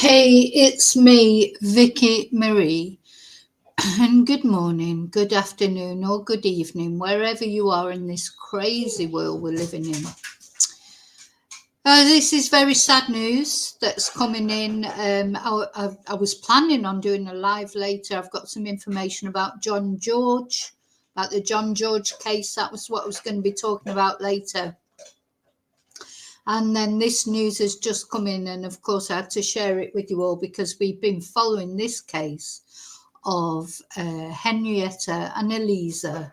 Hey, it's me, Vicky Marie, and good morning, good afternoon, or good evening, wherever you are in this crazy world we're living in. This is very sad news that's coming in. I was planning on doing a live later. I've got some information about John George, about the John George case. That was what I was going to be talking about later. And then this news has just come in, and of course I had to share it with you all because we've been following this case of Henrietta and Eliza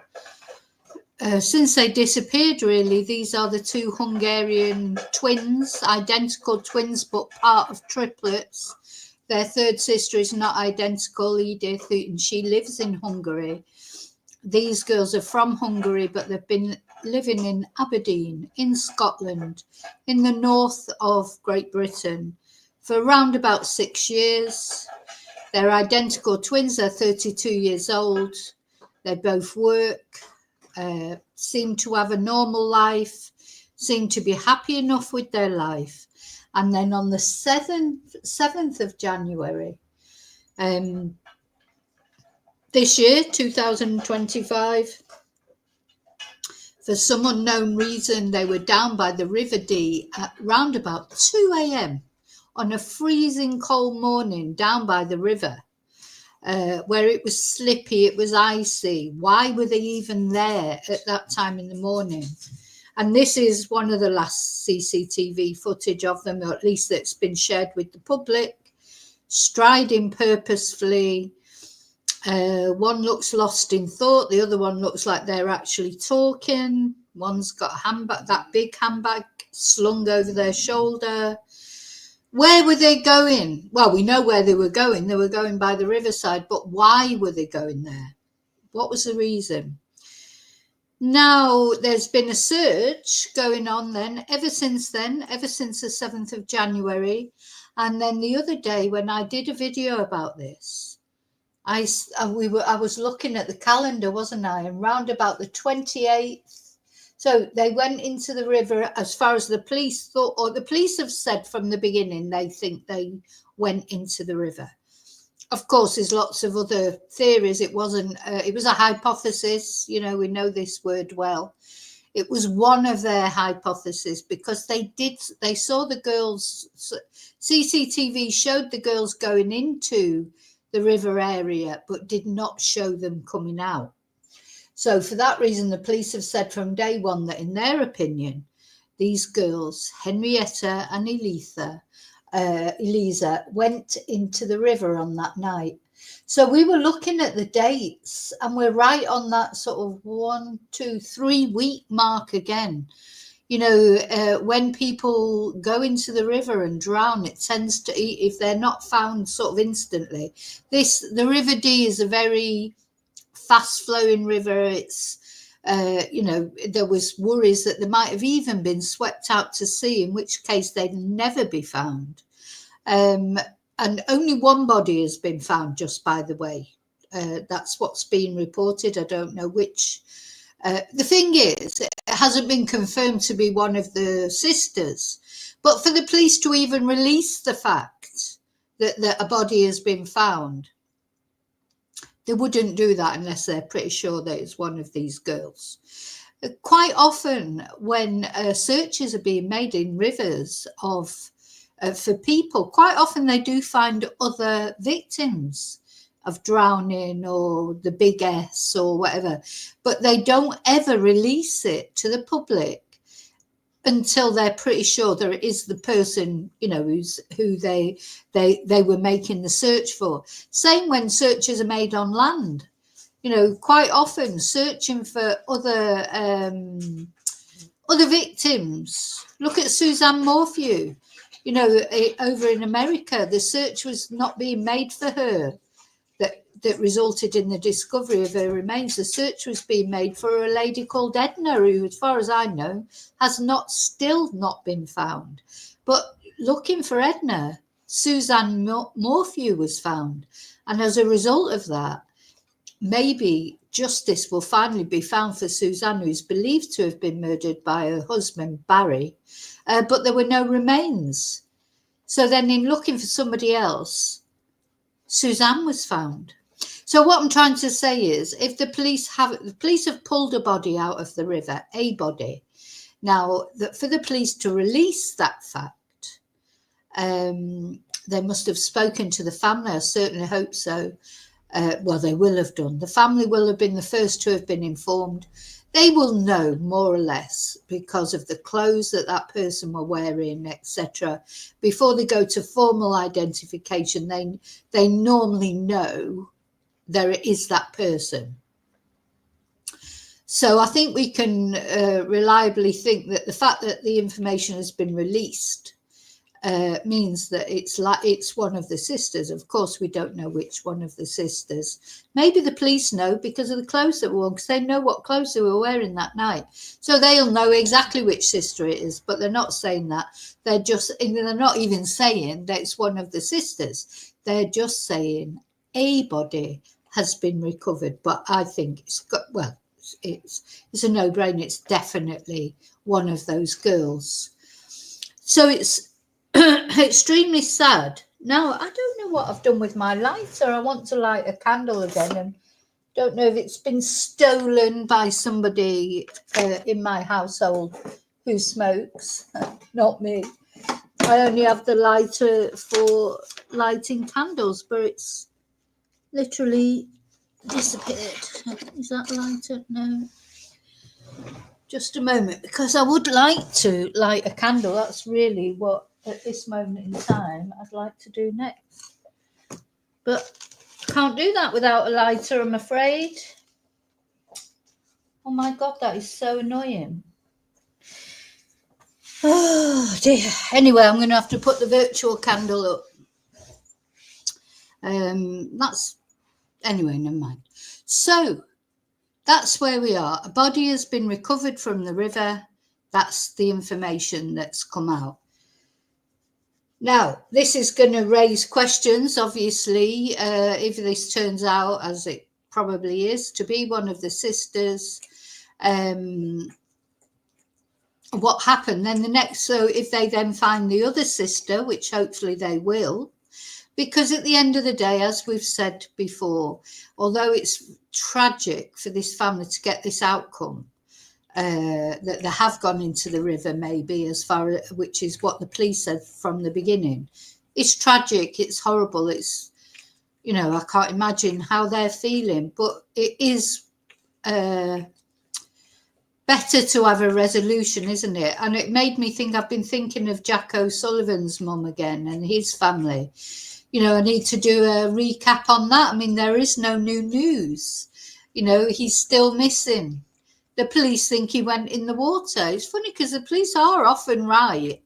since they disappeared. Really, these are the two Hungarian twins, identical twins but part of triplets. Their third sister is not identical, Edith, and she lives in Hungary. These girls are from Hungary, but they've been living in Aberdeen, in Scotland, in the north of Great Britain for around about 6 years. They're identical twins. They're 32 years old. They both work, seem to have a normal life, seem to be happy enough with their life. And then on the 7th of January, this year, 2025, for some unknown reason, they were down by the River Dee at round about 2 a.m. on a freezing cold morning down by the river, where it was slippy, it was icy. Why were they even there at that time in the morning? And this is one of the last CCTV footage of them, or at least that's been shared with the public, striding purposefully. One looks lost in thought. The other one looks like they're actually talking. One's got a handbag, that big handbag slung over their shoulder. Where were they going? Well, we know where they were going. They were going by the riverside, but why were they going there? What was the reason? Now, there's been a search going on then, ever since the 7th of January. And then the other day when I did a video about this, I was looking at the calendar, wasn't I? And round about the 28th, so they went into the river as far as the police thought, or the police have said from the beginning they think they went into the river. Of course, there's lots of other theories. It wasn't. It was a hypothesis. You know, we know this word well. It was one of their hypotheses because they saw the girls. CCTV showed the girls going into the river area, but did not show them coming out. So for that reason, the police have said from day one that in their opinion, these girls, Henrietta and Eliza, went into the river on that night. So we were looking at the dates and we're right on that sort of 1, 2, 3 week mark again. You know, when people go into the river and drown, it tends to, if they're not found sort of instantly. The River Dee is a very fast flowing river. It's, you know, there was worries that they might have even been swept out to sea, in which case they'd never be found. And only one body has been found, just by the way. That's what's been reported. I don't know which. The thing is, it hasn't been confirmed to be one of the sisters, but for the police to even release the fact that a body has been found, they wouldn't do that unless they're pretty sure that it's one of these girls. Quite often when searches are being made in rivers for people, quite often they do find other victims of drowning or the big S or whatever, but they don't ever release it to the public until they're pretty sure there is the person, you know, who they were making the search for. Same when searches are made on land. You know, quite often searching for other victims. Look at Suzanne Morphew. You know, over in America, the search was not being made for her. That resulted in the discovery of her remains. The search was being made for a lady called Edna, who, as far as I know, has still not been found. But looking for Edna, Suzanne Morphew was found. And as a result of that, maybe justice will finally be found for Suzanne, who's believed to have been murdered by her husband, Barry. But there were no remains. So then in looking for somebody else, Suzanne was found. So what I'm trying to say is, if the police have pulled a body out of the river, a body. Now, for the police to release that fact, they must have spoken to the family. I certainly hope so. Well, they will have done. The family will have been the first to have been informed. They will know more or less because of the clothes that person were wearing, etc. Before they go to formal identification, they normally know there is that person. So I think we can reliably think that the fact that the information has been released means that it's one of the sisters. Of course, we don't know which one of the sisters. Maybe the police know because of the clothes that were worn, because they know what clothes they were wearing that night. So they'll know exactly which sister it is, but they're not saying that. They're not even saying that it's one of the sisters. They're just saying a body has been recovered. But I think it's a no-brainer. It's definitely one of those girls. So it's extremely sad. Now, I don't know what I've done with my lighter. I want to light a candle again, and don't know if it's been stolen by somebody in my household who smokes. Not me. I only have the lighter for lighting candles, but it's literally disappeared. Is that a lighter? No. Just a moment, because I would like to light a candle. That's really what, at this moment in time, I'd like to do next. But can't do that without a lighter, I'm afraid. Oh my God, that is so annoying. Oh dear. Anyway, I'm going to have to put the virtual candle up. Anyway, never mind. So that's where we are. A body has been recovered from the river. That's the information that's come out. Now, this is going to raise questions, obviously, if this turns out, as it probably is, to be one of the sisters. What happened then so if they then find the other sister, which hopefully they will, because at the end of the day, as we've said before, although it's tragic for this family to get this outcome, that they have gone into the river, maybe, which is what the police said from the beginning. It's tragic, it's horrible, it's, I can't imagine how they're feeling, but it is better to have a resolution, isn't it? And it made me think, I've been thinking of Jack O'Sullivan's mum again and his family. I need to do a recap on that. I mean, there is no new news. He's still missing. The police think he went in the water. It's funny because the police are often right.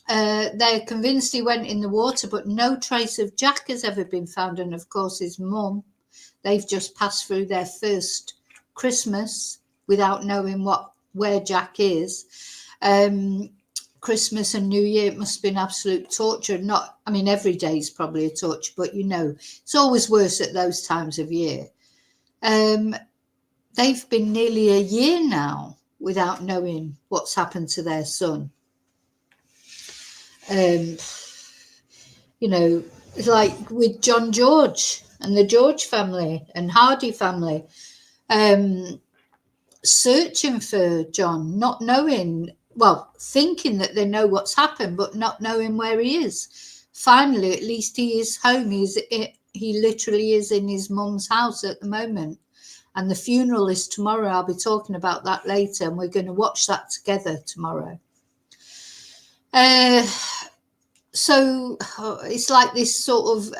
They're convinced he went in the water, but no trace of Jack has ever been found. And of course, his mum, they've just passed through their first Christmas without knowing where Jack is. Christmas and New Year, it must have been absolute torture. Every day is probably a torture, but it's always worse at those times of year. They've been nearly a year now without knowing what's happened to their son. It's like with John George and the George family and Hardy family, searching for John, not knowing, thinking that they know what's happened, but not knowing where he is. Finally, at least he is home. He literally is in his mum's house at the moment. And the funeral is tomorrow. I'll be talking about that later, and we're going to watch that together tomorrow. So it's like this sort of,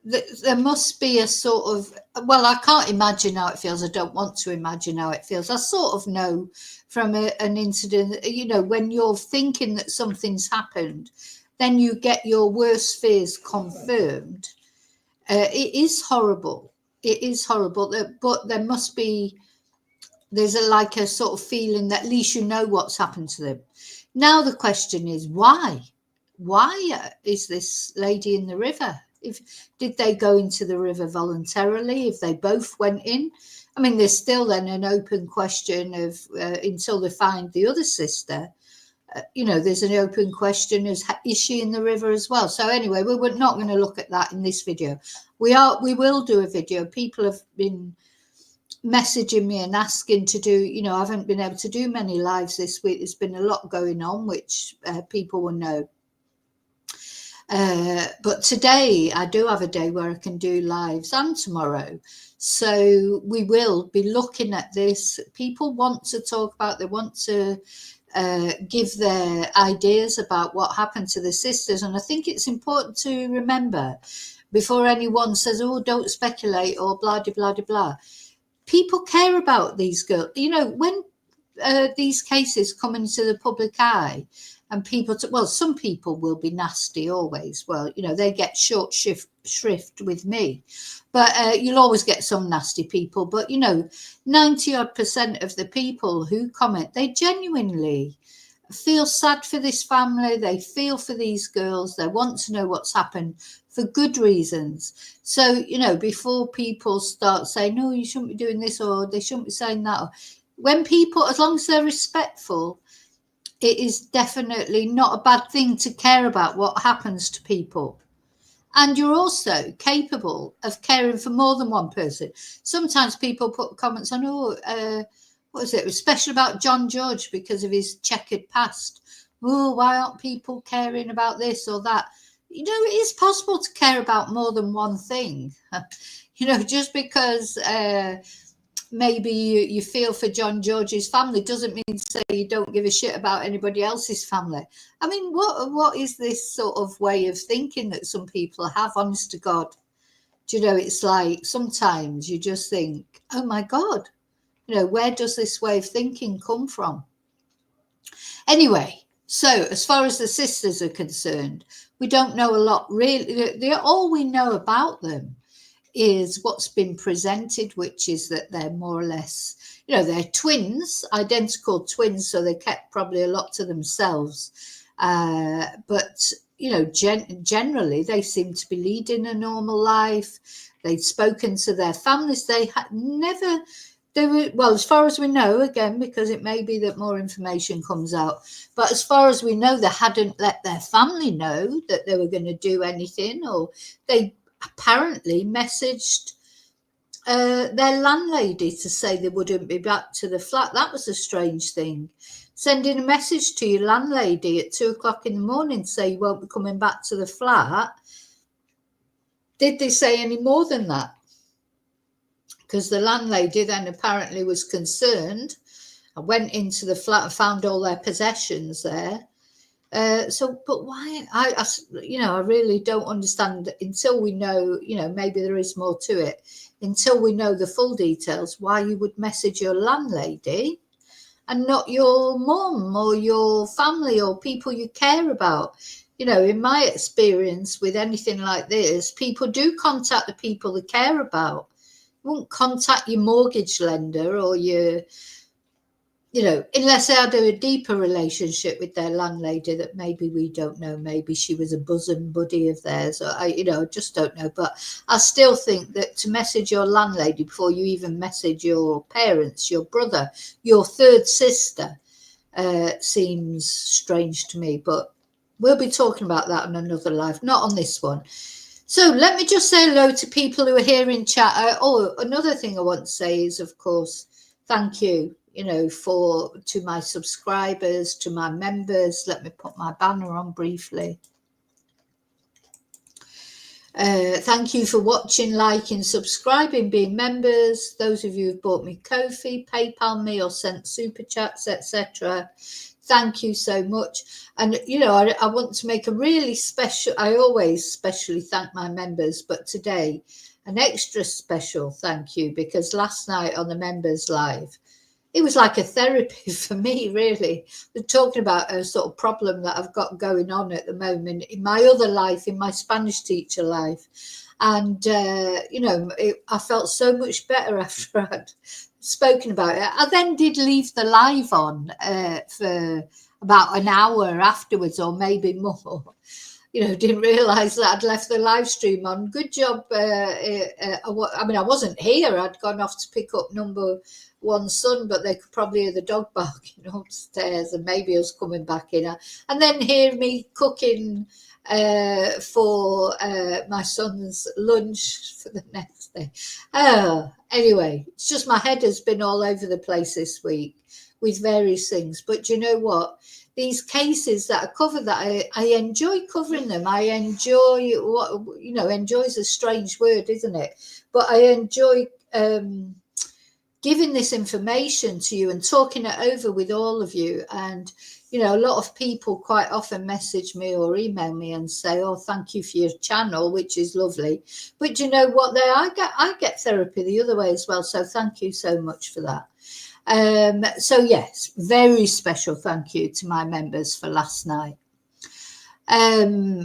there must be a sort of, I can't imagine how it feels. I don't want to imagine how it feels. I sort of know from an incident, when you're thinking that something's happened, then you get your worst fears confirmed. It is horrible. It is horrible, but there's a sort of feeling that at least you know what's happened to them. Now the question is, why? Why is this lady in the river? Did they go into the river voluntarily? If they both went in? There's still then an open question of until they find the other sister. there's an open question: is she in the river as well? So anyway, we're not going to look at that in this video. We will do a video. People have been messaging me and asking to do, I haven't been able to do many lives this week. There's been a lot going on, which people will know. But today I do have a day where I can do lives, and tomorrow. So we will be looking at this. People want to talk about, they want to give their ideas about what happened to the sisters. And I think it's important to remember, before anyone says, oh, don't speculate or blah, blah, blah, blah. People care about these girls. When these cases come into the public eye, and people, some people will be nasty always. Well, they get short shrift with me, but you'll always get some nasty people. But 90% of the people who comment, they genuinely feel sad for this family. They feel for these girls. They want to know what's happened for good reasons. So, before people start saying, no, you shouldn't be doing this, or they shouldn't be saying that. When people, as long as they're respectful, it is definitely not a bad thing to care about what happens to people. And you're also capable of caring for more than one person. Sometimes people put comments on, what is it? It was special about John George because of his checkered past. Oh, why aren't people caring about this or that? It is possible to care about more than one thing. Just because maybe you feel for John George's family doesn't mean to say you don't give a shit about anybody else's family. I mean, what is this sort of way of thinking that some people have, honest to God? It's like sometimes you just think, oh my God, where does this way of thinking come from? Anyway, so as far as the sisters are concerned, we don't know a lot really. All we know about them is what's been presented, which is that they're more or less, they're twins, identical twins, so they kept probably a lot to themselves. But, generally they seem to be leading a normal life. They'd spoken to their families. They had never, well, as far as we know, again, because it may be that more information comes out, but as far as we know, they hadn't let their family know that they were going to do anything, or they apparently messaged their landlady to say they wouldn't be back to the flat. That was a strange thing. Sending a message to your landlady at 2:00 in the morning to say you won't be coming back to the flat. Did they say any more than that? Because the landlady then apparently was concerned. I went into the flat and found all their possessions there. But why? I really don't understand until we know, maybe there is more to it. Until we know the full details, why you would message your landlady and not your mum or your family or people you care about. In my experience with anything like this, people do contact the people they care about. You won't contact your mortgage lender or your, unless they had a deeper relationship with their landlady that maybe we don't know. Maybe she was a bosom buddy of theirs, or I just don't know. But I still think that to message your landlady before you even message your parents, your brother, your third sister, seems strange to me. But we'll be talking about that on another live, not on this one. So let me just say hello to people who are here in chat. Another thing I want to say is, of course, thank you. To my subscribers, to my members. Let me put my banner on briefly. Thank you for watching, liking, subscribing, being members. Those of you who've bought me Ko-fi, PayPal me, or sent super chats, etc. Thank you so much. And, I want to make a really special, I always specially thank my members, but today an extra special thank you, because last night on the members live, it was like a therapy for me, really. We're talking about a sort of problem that I've got going on at the moment in my other life, in my Spanish teacher life. And, I felt so much better after I'd spoken about it. I then did leave the live on for about an hour afterwards, or maybe more. Didn't realise that I'd left the live stream on. Good job. I wasn't here. I'd gone off to pick up number one son, but they could probably hear the dog barking upstairs and maybe us coming back in, and then hear me cooking for my son's lunch for the next day. Anyway, it's just my head has been all over the place this week with various things. But you know what? These cases that I cover, that I enjoy covering them. I enjoy what, enjoy is a strange word, isn't it? But I enjoy giving this information to you and talking it over with all of you. And a lot of people quite often message me or email me and say, "Oh, thank you for your channel," which is lovely. But you know what? I get therapy the other way as well. So thank you so much for that. So yes, very special thank you to my members for last night.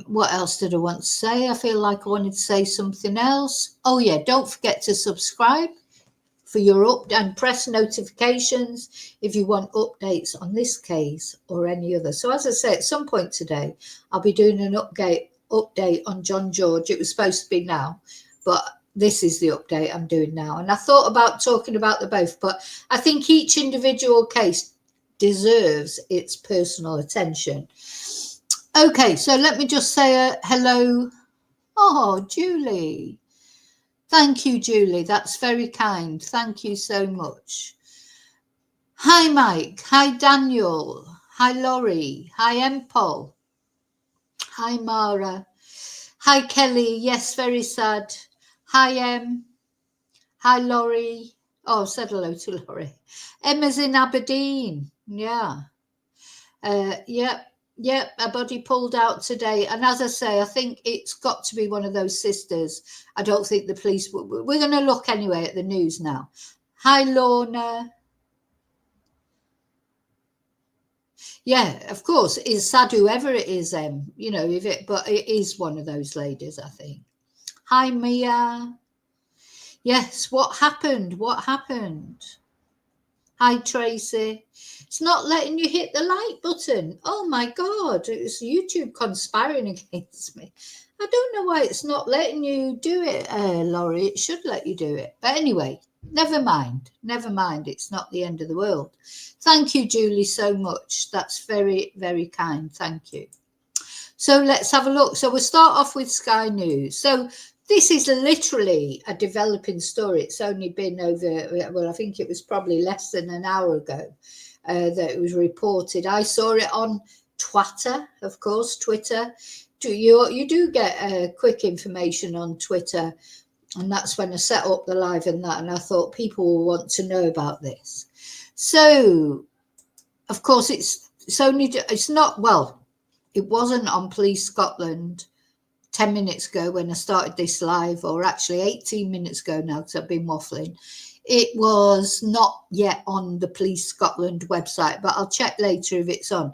What else did I want to say? I feel like I wanted to say something else. Oh yeah, don't forget to subscribe for your and press notifications if you want updates on this case or any other. So as I say, at some point today, I'll be doing an update on John George. It was supposed to be now, but this is the update I'm doing now. And I thought about talking about the both, but I think each individual case deserves its personal attention. Okay, so let me just say hello. Oh, Julie. Thank you, Julie. That's very kind. Thank you so much. Hi, Mike. Hi, Daniel. Hi, Laurie. Hi, Empol. Hi, Mara. Hi, Kelly. Yes, very sad. Hi, Em. Hi, Laurie. Oh, I said hello to Laurie. Emma's in Aberdeen. Yeah. Yep, a body pulled out today. And as I say, I think it's got to be one of those sisters. I don't think the police... We're going to look anyway at the news now. Hi, Lorna. Yeah, of course. It's sad whoever it is, but it is one of those ladies, I think. Hi, Mia. Yes, what happened? What happened? Hi, Tracy. It's not letting you hit the like button. Oh, my God. It's YouTube conspiring against me. I don't know why it's not letting you do it, Laurie. It should let you do it. But anyway, never mind. Never mind. It's not the end of the world. Thank you, Julie, so much. That's very, very kind. Thank you. So let's have a look. So we'll start off with Sky News. So this is literally a developing story. It's only been over, well, I think it was probably less than an hour ago that it was reported. I saw it on Twitter, of course, Twitter. You do get quick information on Twitter, and that's when I set up the live and that, and I thought people will want to know about this. So, of course, it wasn't on Police Scotland 10 minutes ago when I started this live, or actually 18 minutes ago now because I've been waffling. It was not yet on the Police Scotland website, but I'll check later if it's on.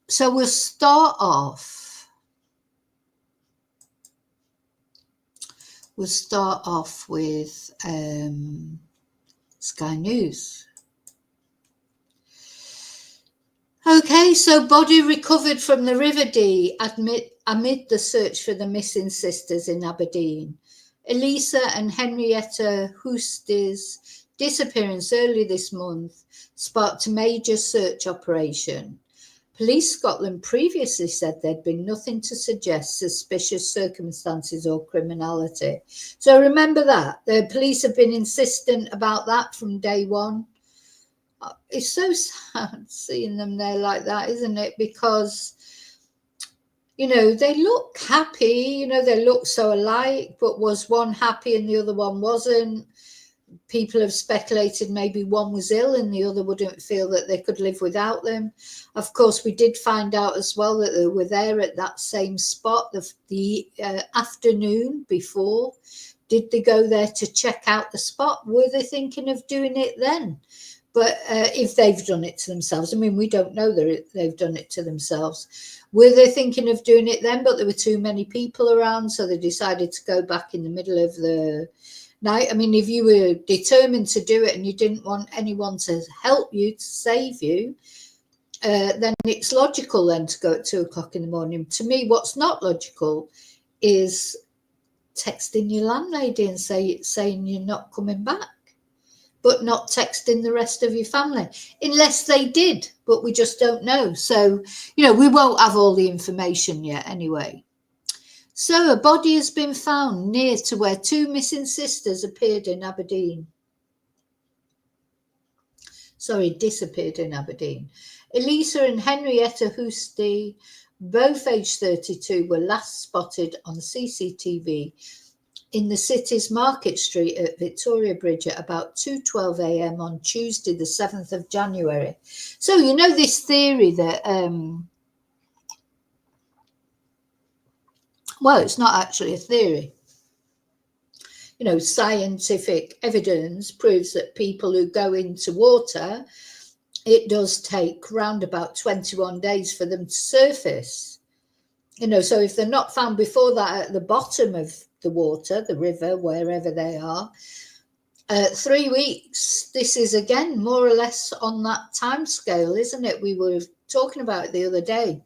So we'll start off with Sky News. Okay, so body recovered from the River Dee amid the search for the missing sisters in Aberdeen. Eliza and Henrietta Hoost's disappearance early this month sparked a major search operation. Police Scotland previously said there'd been nothing to suggest suspicious circumstances or criminality. So remember that. The police have been insistent about that from day one. It's so sad seeing them there like that, isn't it? Because, they look happy, they look so alike, but was one happy and the other one wasn't? People have speculated maybe one was ill and the other wouldn't feel that they could live without them. Of course, we did find out as well that they were there at that same spot the afternoon before. Did they go there to check out the spot? Were they thinking of doing it then? But if they've done it to themselves, I mean, we don't know that they've done it to themselves. Were they thinking of doing it then, but there were too many people around, so they decided to go back in the middle of the night? I mean, if you were determined to do it and you didn't want anyone to help you, to save you, then it's logical then to go at 2 o'clock in the morning. To me, what's not logical is texting your landlady and saying you're not coming back. but not texting the rest of your family, unless they did, but we just don't know. So, we won't have all the information yet anyway. So a body has been found near to where two missing sisters appeared in Aberdeen. Disappeared in Aberdeen. Eliza and Henrietta Hoosty, both aged 32, were last spotted on CCTV in the city's Market Street at Victoria Bridge at about 2:12 a.m. on Tuesday, the 7th of January. So, this theory that, well, it's not actually a theory. Scientific evidence proves that people who go into water, it does take round about 21 days for them to surface. So if they're not found before that at the bottom of the water, the river, wherever they are, 3 weeks, this is again more or less on that time scale, isn't it? We were talking about it the other day.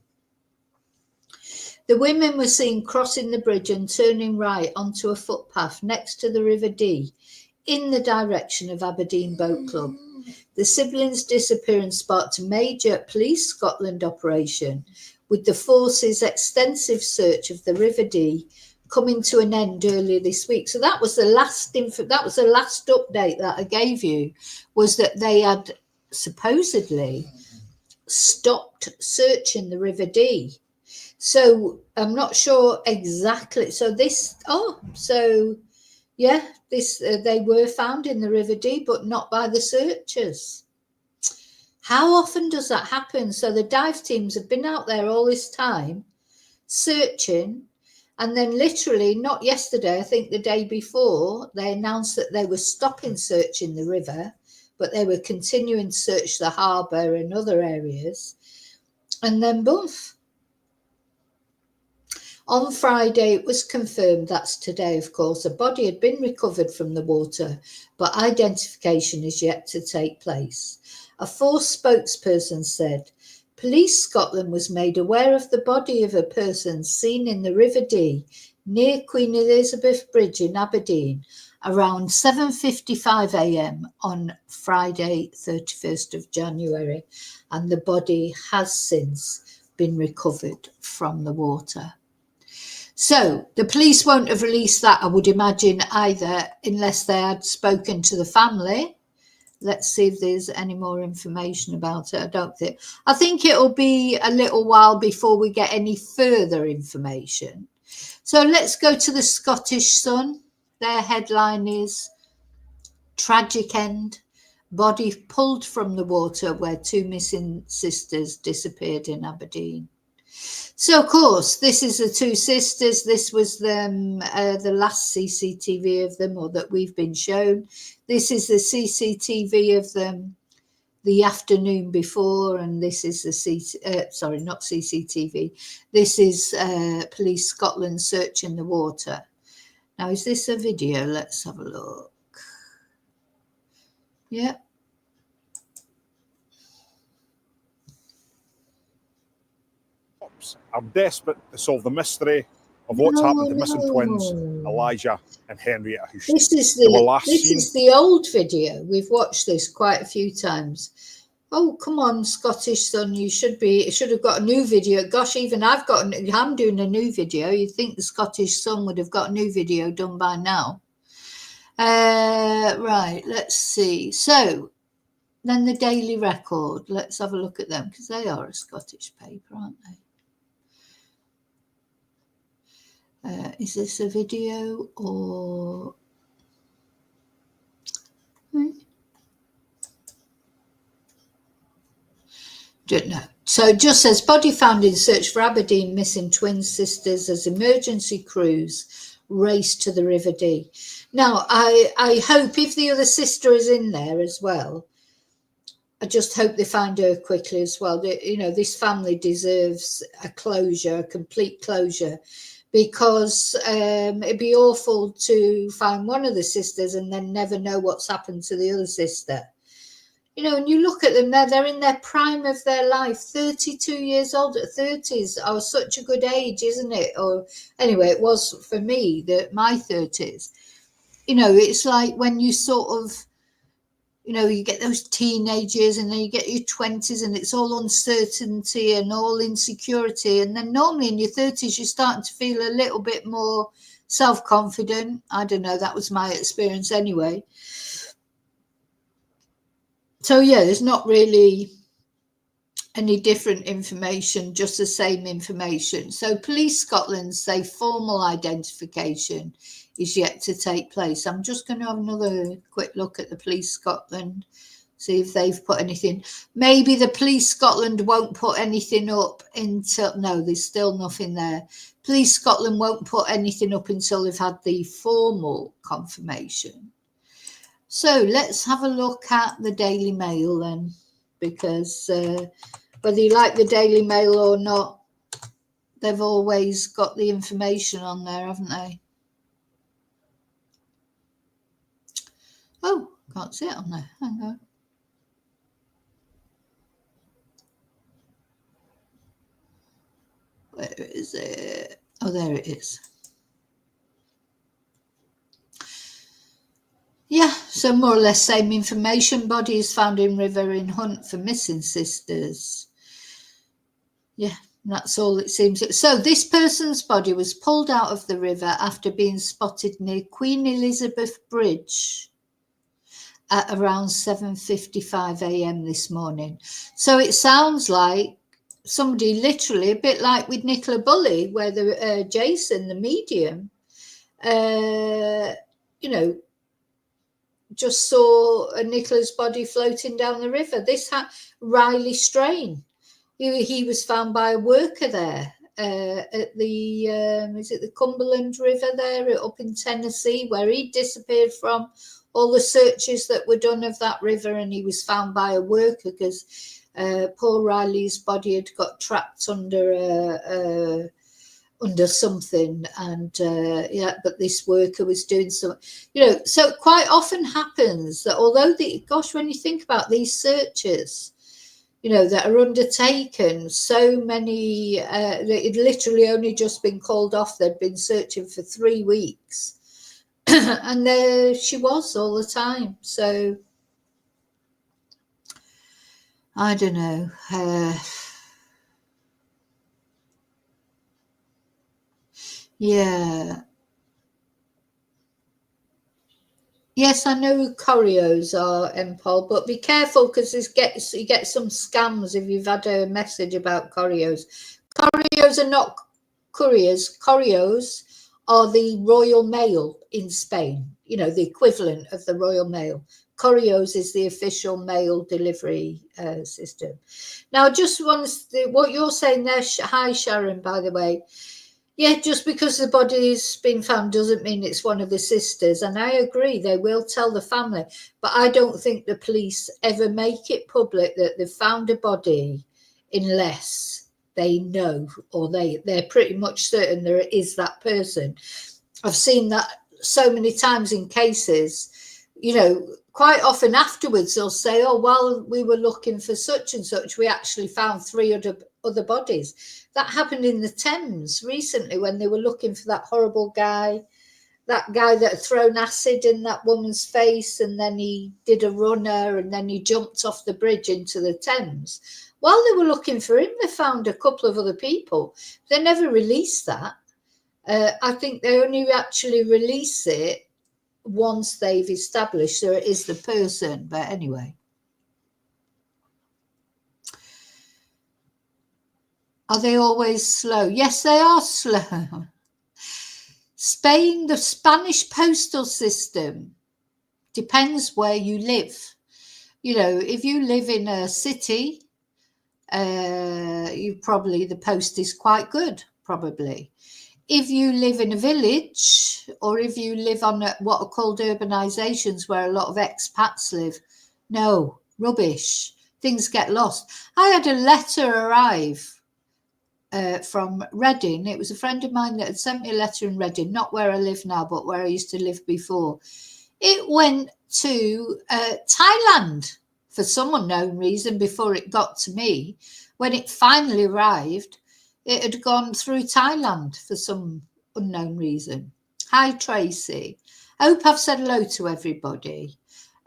The women were seen crossing the bridge and turning right onto a footpath next to the River Dee in the direction of Aberdeen Boat Club. The siblings' disappearance sparked a major Police Scotland operation, with the force's extensive search of the River Dee coming to an end earlier this week. So that was the last update that I gave you, was that they had supposedly stopped searching the River Dee. So I'm not sure exactly. So they were found in the River Dee, but not by the searchers. How often does that happen? So the dive teams have been out there all this time searching, and then literally not yesterday, I think the day before, they announced that they were stopping searching the river, but they were continuing to search the harbour and other areas, and then boom. On Friday, it was confirmed, that's today, of course, a body had been recovered from the water, but identification is yet to take place. A Force spokesperson said, Police Scotland was made aware of the body of a person seen in the River Dee near Queen Elizabeth Bridge in Aberdeen around 7:55 a.m. on Friday, 31st of January, and the body has since been recovered from the water. So the police won't have released that, I would imagine, either, unless they had spoken to the family. Let's see if there's any more information about it. I think it'll be a little while before we get any further information. So let's go to the Scottish Sun. Their headline is Tragic End. Body pulled from the water where two missing sisters disappeared in Aberdeen. So, of course, this is the two sisters. This was the last CCTV of them, or that we've been shown. This is the CCTV of them the afternoon before, and this is the not CCTV. This is Police Scotland searching the water. Now, is this a video? Let's have a look. Yeah. Are desperate to solve the mystery of what's happened to missing twins, Eliza and Henrietta. This is the old video. We've watched this quite a few times. Oh, come on, Scottish Sun, it should have got a new video. Gosh, even I'm doing a new video. You'd think the Scottish Sun would have got a new video done by now. Right, let's see. So then the Daily Record. Let's have a look at them, because they are a Scottish paper, aren't they? Is this a video or... Don't know. So it just says, body found in search for Aberdeen missing twin sisters as emergency crews race to the River Dee. Now, I hope if the other sister is in there as well, I just hope they find her quickly as well. This family deserves a complete closure, because it'd be awful to find one of the sisters and then never know what's happened to the other sister. And you look at them, they're in their prime of their life, 32 years old at 30s. Oh, such a good age, isn't it? Or anyway, it was for me, my 30s. It's like when you sort of you know, you get those teenagers and then you get your 20s and it's all uncertainty and all insecurity. And then normally in your 30s, you're starting to feel a little bit more self-confident. I don't know, that was my experience anyway. So yeah, there's not really any different information, just the same information. So Police Scotland say formal identification is yet to take place. I'm just going to have another quick look at the Police Scotland, see if they've put anything. Maybe the Police Scotland won't put anything up until, no, there's still nothing there. Police Scotland won't put anything up until they've had the formal confirmation. So let's have a look at the Daily Mail then, because whether you like the Daily Mail or not, they've always got the information on there, haven't they? Oh, can't see it on there. Hang on. Where is it? Oh, there it is. Yeah, so more or less same information. Body is found in river in hunt for missing sisters. Yeah, that's all it seems. So this person's body was pulled out of the river after being spotted near Queen Elizabeth Bridge at around 7:55 a.m. this morning. So it sounds like somebody literally, a bit like with Nicola Bulley, where the Jason, the medium, you know, just saw Nicola's body floating down the river. This Riley Strain. He was found by a worker there at the, is it the Cumberland River there up in Tennessee, where he disappeared from all the searches that were done of that river, and he was found by a worker because poor Riley's body had got trapped under something, and yeah, but this worker was doing some, you know, so it quite often happens that although when you think about these searches, you know, that are undertaken, so many, it literally only just been called off. They'd been searching for 3 weeks and there she was all the time. So I don't know. Yeah. Yes, I know who Corios are, Paul, but be careful because you get some scams if you've had a message about Corios. Corios are not couriers. Corios are the Royal Mail in Spain, you know, the equivalent of the Royal Mail. Corios is the official mail delivery system. Now, just what you're saying there, hi Sharon, by the way. Yeah, just because the body's been found doesn't mean it's one of the sisters. And I agree, they will tell the family. But I don't think the police ever make it public that they've found a body unless they know, or they're pretty much certain there is that person. I've seen that so many times in cases, you know, quite often afterwards they'll say, oh, while we were looking for such and such, we actually found 3 other bodies. That happened in the Thames recently when they were looking for that horrible guy, that guy that had thrown acid in that woman's face, and then he did a runner and then he jumped off the bridge into the Thames. While they were looking for him, they found a couple of other people. They never released that. I think they only actually release it once they've established there is the person. But anyway. Are they always slow? Yes, they are slow. Spain, the Spanish postal system depends where you live. You know, if you live in a city, the post is quite good, probably. If you live in a village, or if you live on what are called urbanizations where a lot of expats live, no, rubbish. Things get lost. I had a letter arrive from Reading. It was a friend of mine that had sent me a letter in Reading, not where I live now, but where I used to live before. It went to Thailand for some unknown reason before it got to me. When it finally arrived, it had gone through Thailand for some unknown reason. Hi, Tracy. I hope I've said hello to everybody.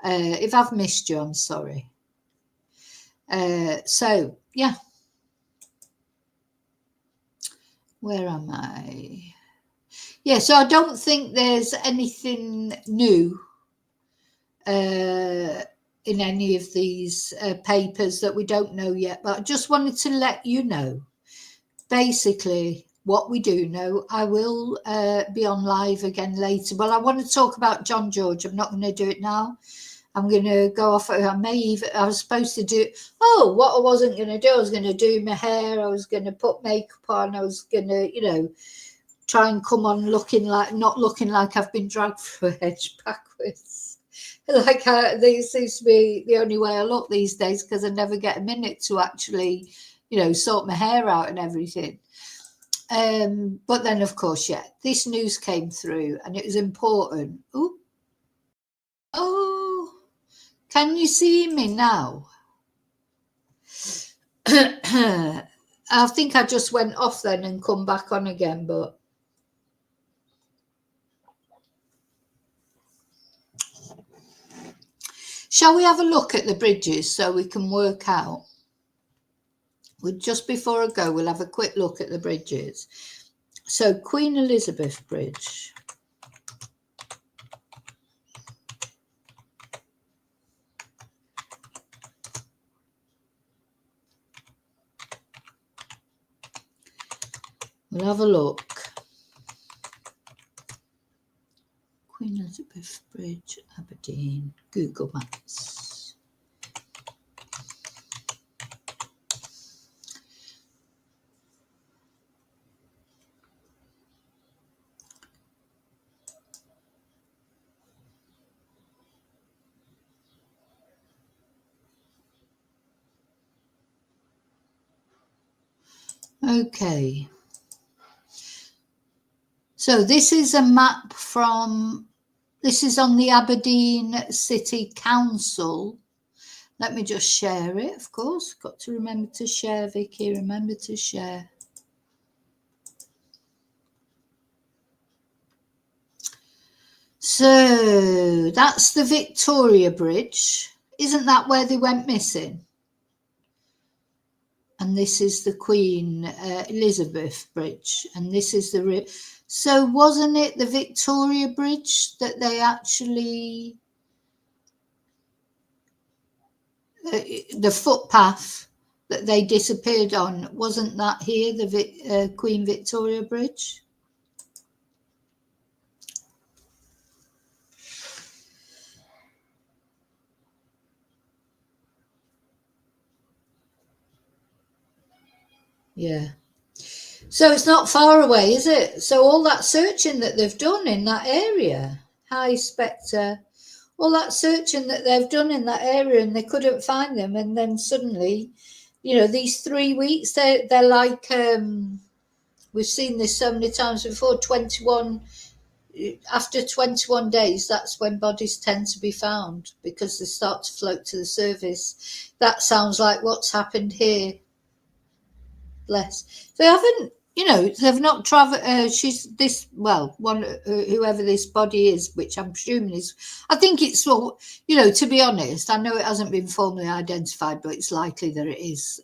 If I've missed you, I'm sorry. So, yeah. Where am I? Yeah, so I don't think there's anything new in any of these papers that we don't know yet. But I just wanted to let you know, basically, what we do know. I will be on live again later. Well, I want to talk about John George. I'm not going to do it now. I'm going to go off. I was supposed to do, what I wasn't going to do. I was going to do my hair. I was going to put makeup on. I was going to, try and come on not looking like I've been dragged through a hedge backwards. This seems to be the only way I look these days, because I never get a minute to actually, sort my hair out and everything. But then, of course, this news came through and it was important. Oh, can you see me now? I think I just went off then and come back on again, but shall we have a look at the bridges so we can work out? Just before I go, we'll have a quick look at the bridges. So Queen Elizabeth Bridge. We'll have a look. Queen Elizabeth Bridge, Aberdeen, Google Maps. Okay. So this is a map this is on the Aberdeen City Council. Let me just share it, of course. Got to remember to share, Vicky. Remember to share. So that's the Victoria Bridge. Isn't that where they went missing? And this is the Queen Elizabeth Bridge. And this is the... So wasn't it the Victoria Bridge that they actually... the footpath that they disappeared on, wasn't that here, the Queen Victoria Bridge? Yeah. So it's not far away, is it? So all that searching that they've done in that area, High Spectre, all that searching that they've done in that area, and they couldn't find them, and then suddenly, these 3 weeks, they're like, we've seen this so many times before, after 21 days, that's when bodies tend to be found, because they start to float to the surface. That sounds like what's happened here. Bless. They haven't, they've not traveled. Whoever this body is, which I'm presuming is, I think it's, to be honest, I know it hasn't been formally identified, but it's likely that it is.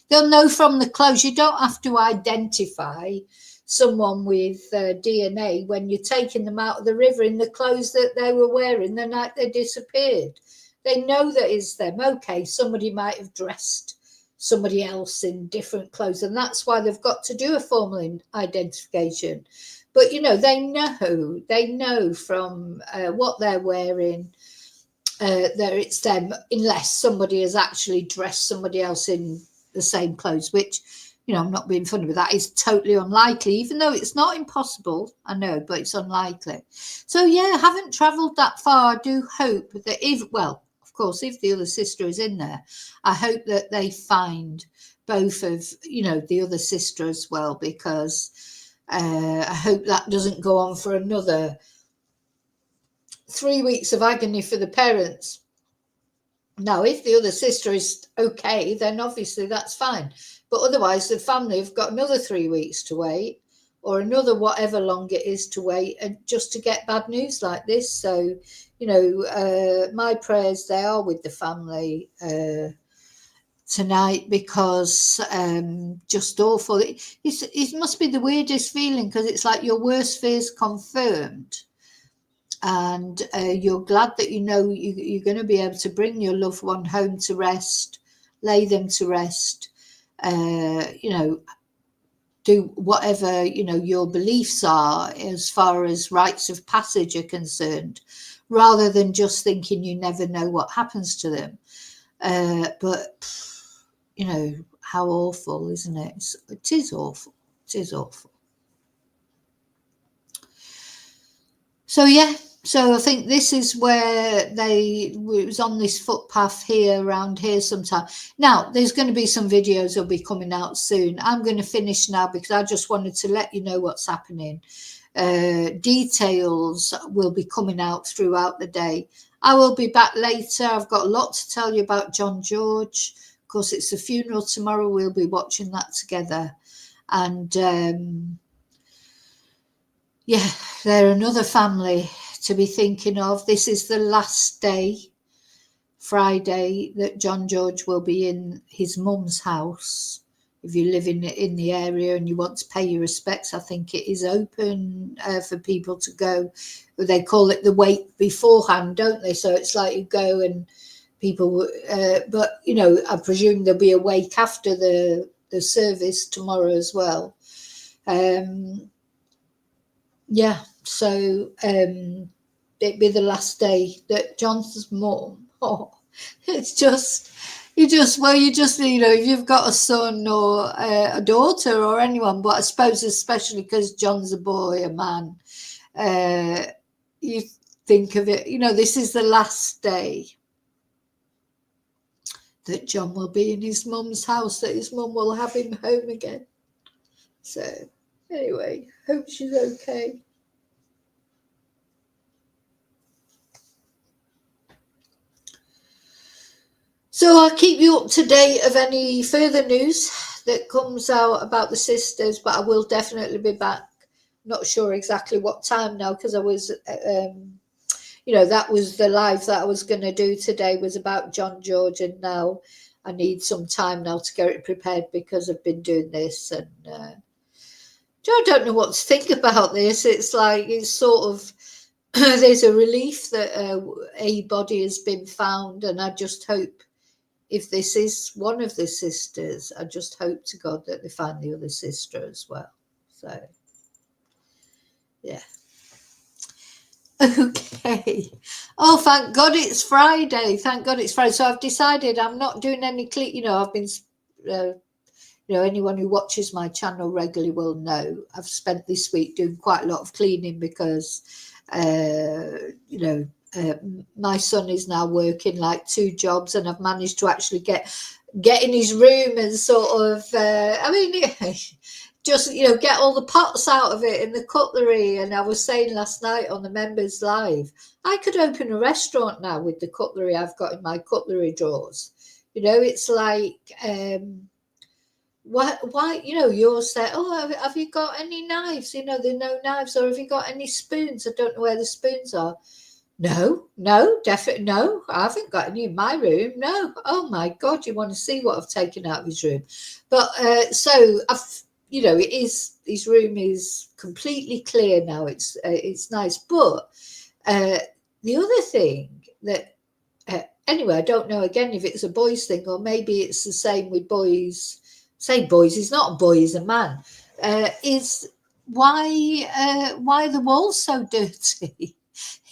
They'll know from the clothes. You don't have to identify someone with DNA when you're taking them out of the river in the clothes that they were wearing the night they disappeared. They know that it's them. Okay, somebody might have dressed somebody else in different clothes, and that's why they've got to do a formal identification. But they know from what they're wearing that it's them, unless somebody has actually dressed somebody else in the same clothes, which, I'm not being funny, but that is totally unlikely, even though it's not impossible, I know, but it's unlikely. So haven't travelled that far. I do hope that of course, if the other sister is in there, I hope that they find both of, the other sister as well, because I hope that doesn't go on for another 3 weeks of agony for the parents. Now, if the other sister is okay, then obviously that's fine. But otherwise, the family have got another 3 weeks to wait, or another whatever long it is to wait, and just to get bad news like this. So, you know, my prayers, they are with the family tonight, because just awful. It must be the weirdest feeling, because it's like your worst fears confirmed, and you're glad that you know you're going to be able to bring your loved one home to rest, lay them to rest, you know, do whatever, you know, your beliefs are as far as rites of passage are concerned, rather than just thinking you never know what happens to them. But you know, how awful, isn't it? It is awful. It is awful. So yeah, so I think this is where it was on this footpath here, around here sometime. Now, there's going to be some videos that'll be coming out soon. I'm going to finish now, because I just wanted to let you know what's happening. Details will be coming out throughout the day. I will be back later. I've got a lot to tell you about John George. Of course, it's the funeral tomorrow. We'll be watching that together. And yeah, they're another family to be thinking of. This is the last day, Friday, that John George will be in his mum's house. If you live in the area and you want to pay your respects, I think it is open for people to go. They call it the wake beforehand, don't they? So it's like you go and people, but you know, I presume there'll be a wake after the service tomorrow as well. Yeah, so it'd be the last day that John's mum. Oh, it's just. You know, if you've got a son or a daughter or anyone, but I suppose especially because John's a boy, a man, you think of it, you know, this is the last day that John will be in his mum's house, that his mum will have him home again. So anyway, hope she's okay. So I'll keep you up to date of any further news that comes out about the sisters, but I will definitely be back. Not sure exactly what time now, because I was, you know, that was the live that I was going to do today, was about John George, and now I need some time now to get it prepared, because I've been doing this, and I don't know what to think about this. It's like, it's sort of, there's a relief that a body has been found, and I just hope, if this is one of the sisters, I just hope to God that they find the other sister as well. So, yeah. Okay. Oh, thank God it's Friday. Thank God it's Friday. So I've decided I'm not doing any clean. You know, I've been, you know, anyone who watches my channel regularly will know I've spent this week doing quite a lot of cleaning, because, you know, my son is now working like 2 jobs, and I've managed to actually get in his room and sort of, I mean, just, you know, get all the pots out of it and the cutlery. And I was saying last night on the members live, I could open a restaurant now with the cutlery I've got in my cutlery drawers. You know, it's like, why, you know, you'll say, oh, have you got any knives? You know, there are no knives. Or have you got any spoons? I don't know where the spoons are. No, definitely no. I haven't got any in my room. No. Oh my God, you want to see what I've taken out of his room? But so I've, you know, it is, his room is completely clear now. It's nice. But the other thing that, anyway, I don't know again if it's a boys thing, or maybe it's the same with boys. Say boys, he's not a boy, he's a man. Is why the walls so dirty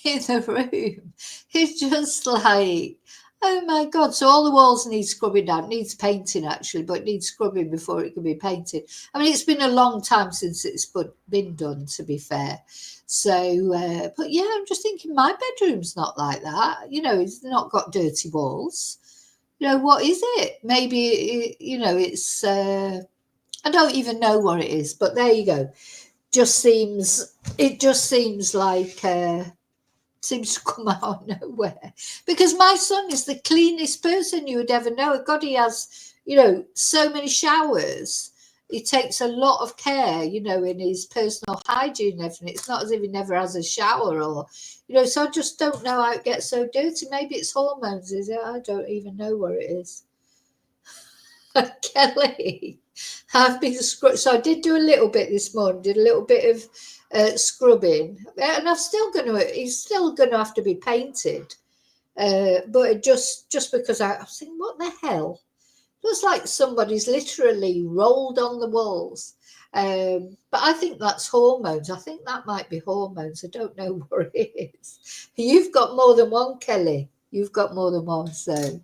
in the room? It's just like, oh my God. So all the walls need scrubbing down. It needs painting actually, but it needs scrubbing before it can be painted. I mean, it's been a long time since it's been done, to be fair. So, but yeah, I'm just thinking my bedroom's not like that. You know, it's not got dirty walls. You know, what is it? Maybe, you know, it's, I don't even know what it is, but there you go. It just seems like, seems to come out of nowhere, because my son is the cleanest person you would ever know. God, he has, you know, so many showers. he takes a lot of care, you know, in his personal hygiene and everything. It's not as if he never has a shower or, you know, so I just don't know how it gets so dirty. Maybe it's hormones, is it? I don't even know what it is. Kelly, I've been so I did do a little bit this morning, did a little bit of scrubbing, and he's still going to have to be painted. But just because I was thinking, what the hell? It looks like somebody's literally rolled on the walls. But I think that's hormones. I think that might be hormones. I don't know what it is. You've got more than one, Kelly. You've got more than one. So,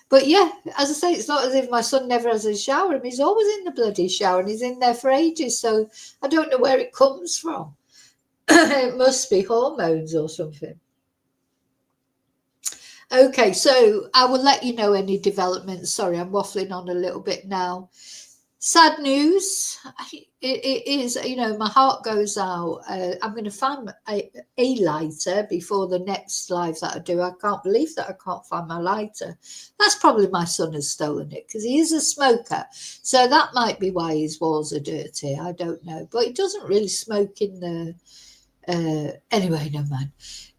but yeah, as I say, it's not as if my son never has a shower. He's always in the bloody shower, and he's in there for ages. So I don't know where it comes from. It must be hormones or something. Okay, so I will let you know any developments. Sorry, I'm waffling on a little bit now. Sad news. It is, you know, my heart goes out. I'm going to find a lighter before the next live that I do. I can't believe that I can't find my lighter. That's probably my son has stolen it because he is a smoker. So that might be why his walls are dirty. I don't know. But he doesn't really smoke in the... anyway, no man.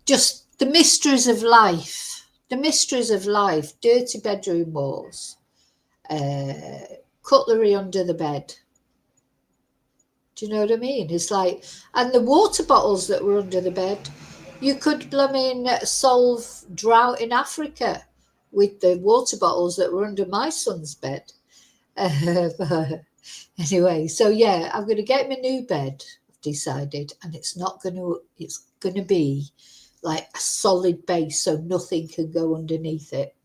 Just the mysteries of life. The mysteries of life, dirty bedroom walls, cutlery under the bed. Do you know what I mean? It's like, and the water bottles that were under the bed, you could solve drought in Africa with the water bottles that were under my son's bed. Anyway, so yeah, I'm going to get him a new bed, I've decided, and it's going to be like a solid base so nothing can go underneath it.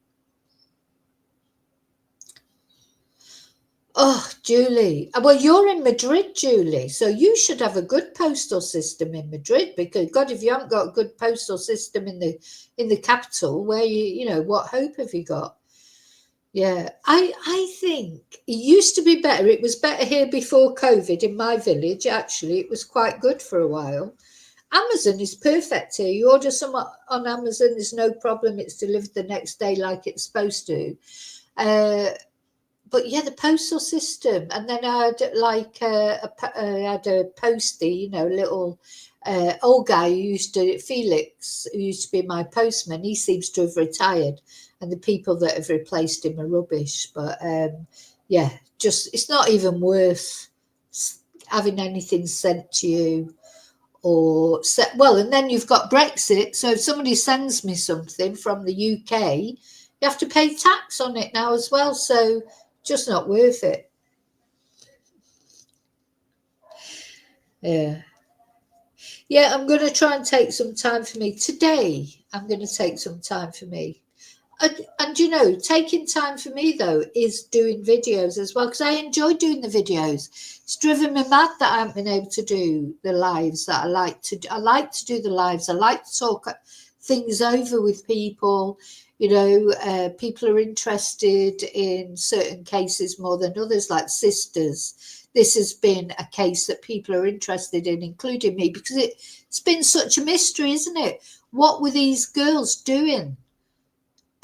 Oh, Julie. Well, you're in Madrid, Julie, so you should have a good postal system in Madrid because, God, if you haven't got a good postal system in the capital, where you know, what hope have you got? Yeah, I think it used to be better. It was better here before COVID in my village, actually. It was quite good for a while. Amazon is perfect here. You order some on Amazon, there's no problem. It's delivered the next day like it's supposed to. But yeah, the postal system. And then I had a postie, you know, little old guy Felix, who used to be my postman. He seems to have retired. And the people that have replaced him are rubbish. But yeah, just it's not even worth having anything sent to you. And then you've got Brexit. So if somebody sends me something from the UK, you have to pay tax on it now as well. So just not worth it. Yeah. Yeah, I'm going to try and take some time for me. Today, I'm going to take some time for me. And you know, taking time for me, though, is doing videos as well, because I enjoy doing the videos. It's driven me mad that I haven't been able to do the lives that I like to do. I like to do the lives. I like to talk things over with people. You know, people are interested in certain cases more than others, like sisters. This has been a case that people are interested in, including me, because it's been such a mystery, isn't it? What were these girls doing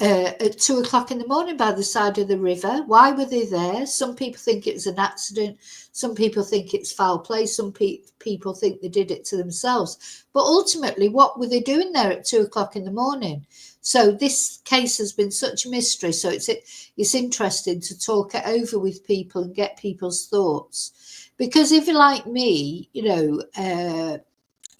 at 2 o'clock in the morning by the side of the river? Why were they there? Some people think it was an accident. Some people think it's foul play. Some people think they did it to themselves. But ultimately, what were they doing there at 2 o'clock in the morning? So this case has been such a mystery. So it's interesting to talk it over with people and get people's thoughts. Because if you're like me, you know,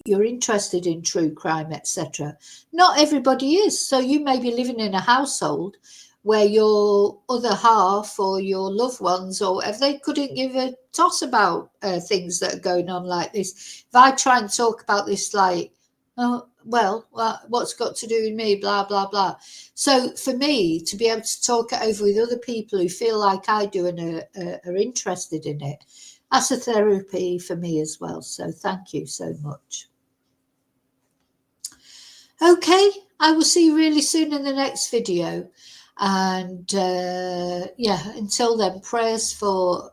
you're interested in true crime, etc. Not everybody is. So you may be living in a household where your other half or your loved ones or whatever, they couldn't give a toss about things that are going on like this. If I try and talk about this like, oh, well, what's got to do with me, blah, blah, blah. So for me, to be able to talk it over with other people who feel like I do and are interested in it, that's a therapy for me as well. So thank you so much. Okay, I will see you really soon in the next video. And yeah, until then, prayers for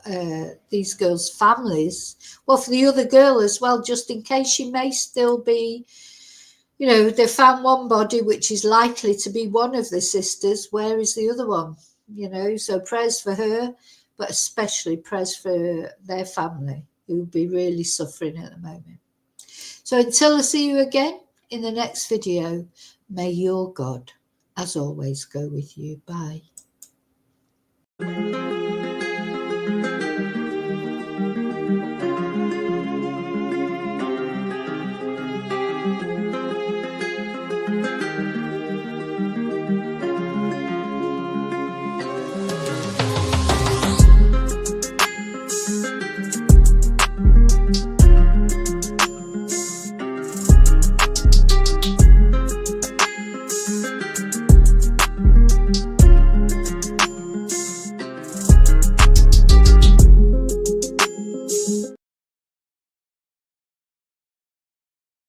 these girls' families. Well, for the other girl as well, just in case she may still be, you know, they found one body which is likely to be one of the sisters. Where is the other one? You know, so prayers for her, but especially prayers for their family who will be really suffering at the moment. So until I see you again in the next video, may your God, as always, go with you. Bye.